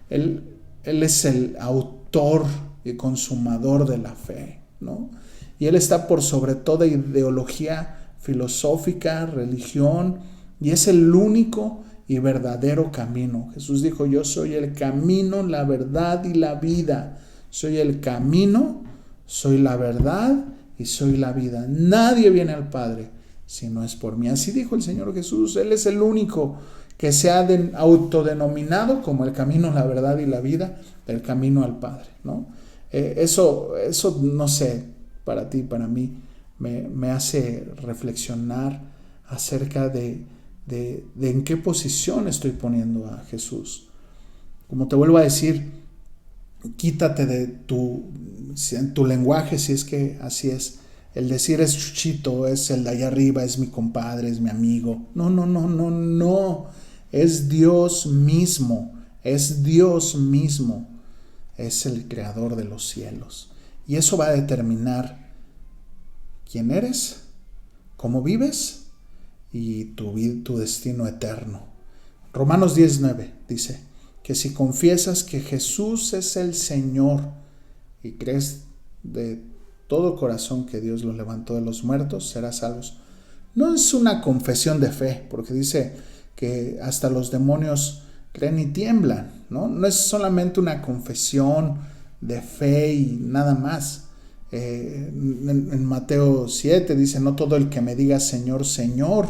Speaker 1: Él es el autor y consumador de la fe, ¿no? Y Él está por sobre toda ideología filosófica, religión, y es el único y verdadero camino. Jesús dijo: yo soy el camino, la verdad y la vida. Soy el camino, soy la verdad y soy la vida. Nadie viene al Padre si no es por mí. Así dijo el Señor Jesús. Él es el único que se ha autodenominado como el camino, la verdad y la vida, el camino al Padre, ¿no? Eso no sé, para ti, para mí, me hace reflexionar acerca de en qué posición estoy poniendo a Jesús. Como te vuelvo a decir, quítate de tu lenguaje, si es que así es, el decir es Chuchito, es el de allá arriba, es mi compadre, es mi amigo. No. Es Dios mismo. Es Dios mismo. Es el creador de los cielos. Y eso va a determinar quién eres, cómo vives y tu destino eterno. Romanos 10:9 dice que si confiesas que Jesús es el Señor y crees de todo corazón que Dios lo levantó de los muertos, serás salvos. No es una confesión de fe, porque dice que hasta los demonios creen y tiemblan, ¿no? No es solamente una confesión de fe y nada más. En Mateo 7 dice: no todo el que me diga Señor, Señor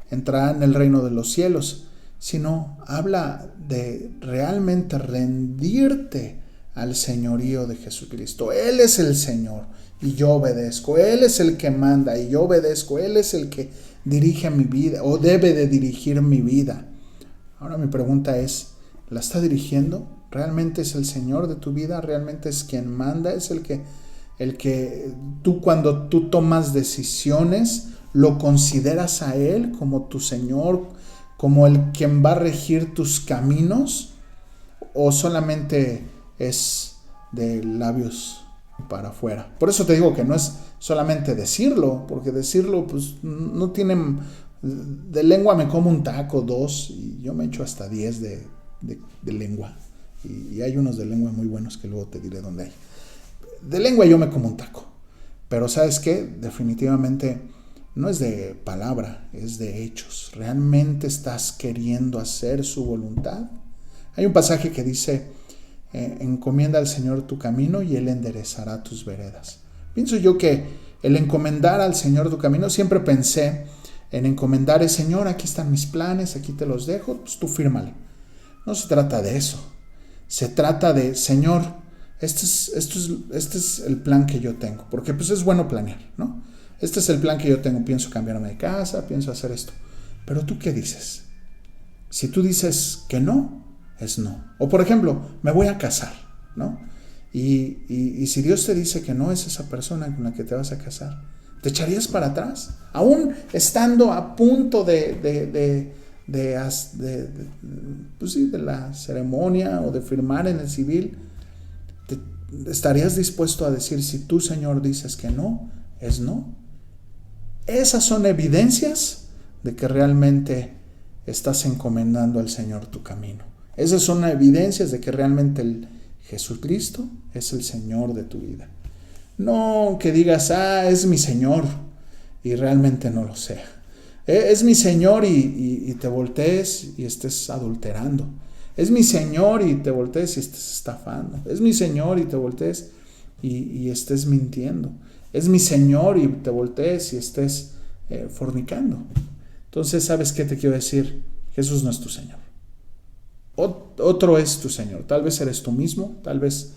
Speaker 1: entrará en el reino de los cielos, sino habla de realmente rendirte al señorío de Jesucristo. Él es el Señor y yo obedezco. Él es el que manda y yo obedezco. Él es el que dirige mi vida o debe de dirigir mi vida. Ahora mi pregunta es, ¿la está dirigiendo? ¿Realmente es el Señor de tu vida? ¿Realmente es quien manda? ¿Es el que tú, cuando tú tomas decisiones, lo consideras a Él como tu Señor, como el quien va a regir tus caminos? ¿O solamente es de labios para afuera? Por eso te digo que no es solamente decirlo, porque decirlo pues no tiene... De lengua me como un taco, 2, y yo me echo hasta 10 de lengua. Y hay unos de lengua muy buenos que luego te diré dónde hay. De lengua yo me como un taco. Pero ¿sabes qué? Definitivamente no es de palabra, es de hechos. ¿Realmente estás queriendo hacer su voluntad? Hay un pasaje que dice: encomienda al Señor tu camino y Él enderezará tus veredas. Pienso yo que el encomendar al Señor tu camino, siempre pensé en encomendar: Señor, aquí están mis planes, aquí te los dejo, pues tú fírmale. No se trata de eso. Se trata de: Señor, este es el plan que yo tengo. Porque pues es bueno planear, ¿no? Este es el plan que yo tengo. Pienso cambiarme de casa, pienso hacer esto. Pero ¿tú qué dices? Si tú dices que no, es no. O por ejemplo, me voy a casar, ¿no? Y si Dios te dice que no es esa persona con la que te vas a casar, ¿te echarías para atrás? Aún estando a punto de la ceremonia o de firmar en el civil, ¿estarías dispuesto a decir: si tú, Señor, dices que no, es no? Esas son evidencias de que realmente estás encomendando al Señor tu camino. Esas son evidencias de que realmente el Jesucristo es el Señor de tu vida. No que digas: es mi Señor, y realmente no lo sea. Es mi Señor y te voltees y estés adulterando. Es mi Señor y te voltees y estés estafando. Es mi Señor y te voltees y estés mintiendo. Es mi Señor y te voltees y estés fornicando. Entonces, ¿sabes qué te quiero decir? Jesús no es tu Señor. Otro es tu Señor. Tal vez eres tú mismo, tal vez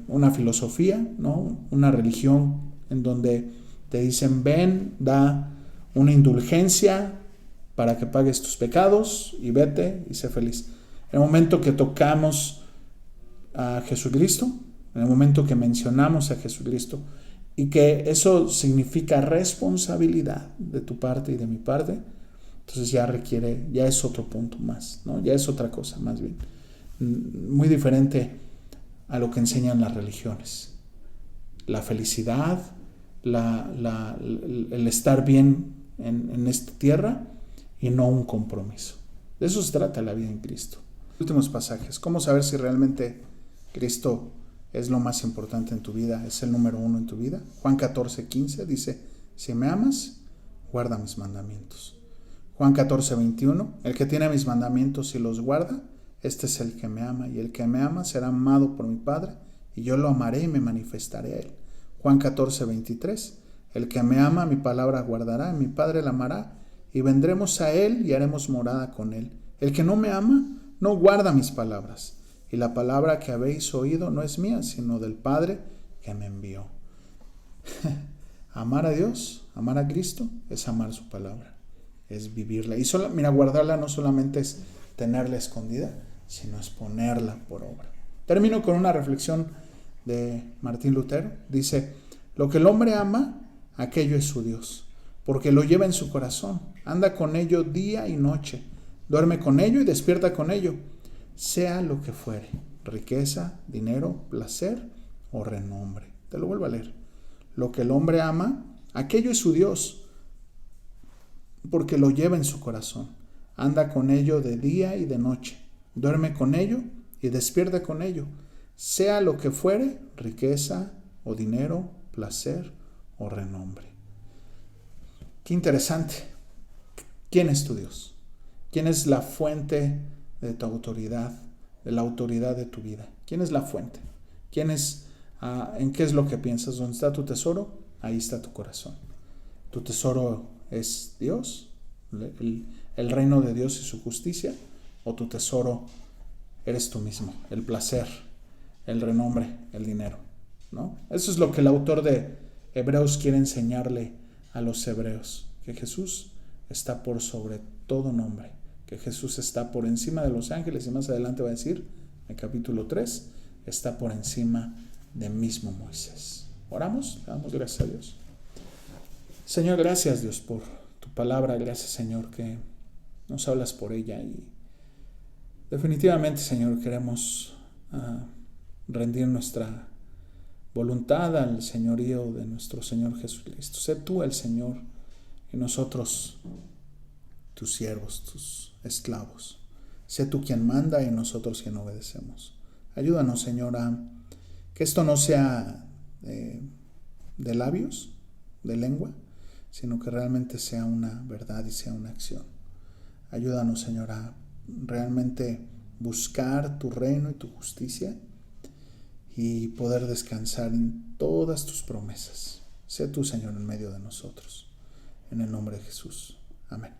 Speaker 1: una filosofía, ¿no? Una religión en donde te dicen: ven, da una indulgencia para que pagues tus pecados y vete y sé feliz. En el momento que tocamos a Jesucristo, en el momento que mencionamos a Jesucristo, y que eso significa responsabilidad de tu parte y de mi parte, entonces ya es otro punto más, ¿no? Ya es otra cosa más bien, muy diferente a lo que enseñan las religiones. La felicidad, el estar bien en esta tierra y no un compromiso. De eso se trata la vida en Cristo. Últimos pasajes. ¿Cómo saber si realmente Cristo es lo más importante en tu vida, es el número uno en tu vida? Juan 14:15 dice: si me amas, guarda mis mandamientos. Juan 14:21, el que tiene mis mandamientos y los guarda, este es el que me ama, y el que me ama será amado por mi Padre, y yo lo amaré y me manifestaré a él. Juan 14:23, el que me ama, mi palabra guardará, y mi Padre la amará, y vendremos a él y haremos morada con él. El que no me ama, no guarda mis palabras, y la palabra que habéis oído no es mía, sino del Padre que me envió. Amar a Dios, amar a Cristo, es amar su palabra, es vivirla. Y guardarla no solamente es tenerla escondida, sino es ponerla por obra. Termino con una reflexión de Martín Lutero. Dice: lo que el hombre ama, aquello es su Dios, porque lo lleva en su corazón, anda con ello día y noche, duerme con ello y despierta con ello, sea lo que fuere, riqueza, dinero, placer o renombre. Te lo vuelvo a leer. Lo que el hombre ama, aquello es su Dios, porque lo lleva en su corazón, anda con ello de día y de noche, duerme con ello y despierta con ello, sea lo que fuere, riqueza o dinero, placer o renombre. Qué interesante. ¿Quién es tu Dios? ¿Quién es la fuente de tu autoridad, de la autoridad de tu vida? ¿Quién es la fuente? ¿Quién es, en qué es lo que piensas? ¿Dónde está tu tesoro? Ahí está tu corazón. ¿Tu tesoro es Dios, el reino de Dios y su justicia? ¿O tu tesoro eres tú mismo, el placer, el renombre, el dinero, ¿no? Eso es lo que el autor de Hebreos quiere enseñarle a los hebreos, que Jesús está por sobre todo nombre, que Jesús está por encima de los ángeles, y más adelante va a decir, en el capítulo 3, está por encima de mismo Moisés. Oramos, le damos gracias a Dios. Señor, gracias Dios por tu palabra, gracias Señor que nos hablas por ella, y definitivamente Señor queremos rendir nuestra voluntad al señorío de nuestro Señor Jesucristo. Sé tú el Señor y nosotros tus siervos, tus esclavos. Sé tú quien manda y nosotros quien obedecemos. Ayúdanos, Señor, a que esto no sea de labios, de lengua, sino que realmente sea una verdad y sea una acción. Ayúdanos, Señor, a realmente buscar tu reino y tu justicia y poder descansar en todas tus promesas. Sé tú, Señor, en medio de nosotros. En el nombre de Jesús. Amén.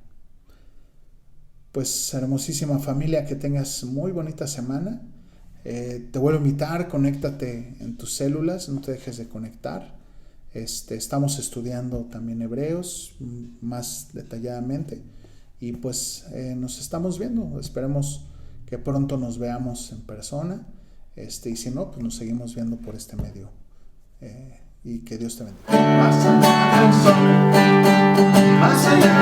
Speaker 1: Pues, hermosísima familia, que tengas muy bonita semana. Te vuelvo a invitar, conéctate en tus células, no te dejes de conectar. Estamos estudiando también Hebreos más detalladamente, y pues nos estamos viendo. Esperemos que pronto nos veamos en persona, y si no, pues nos seguimos viendo por este medio, y que Dios te bendiga. Más allá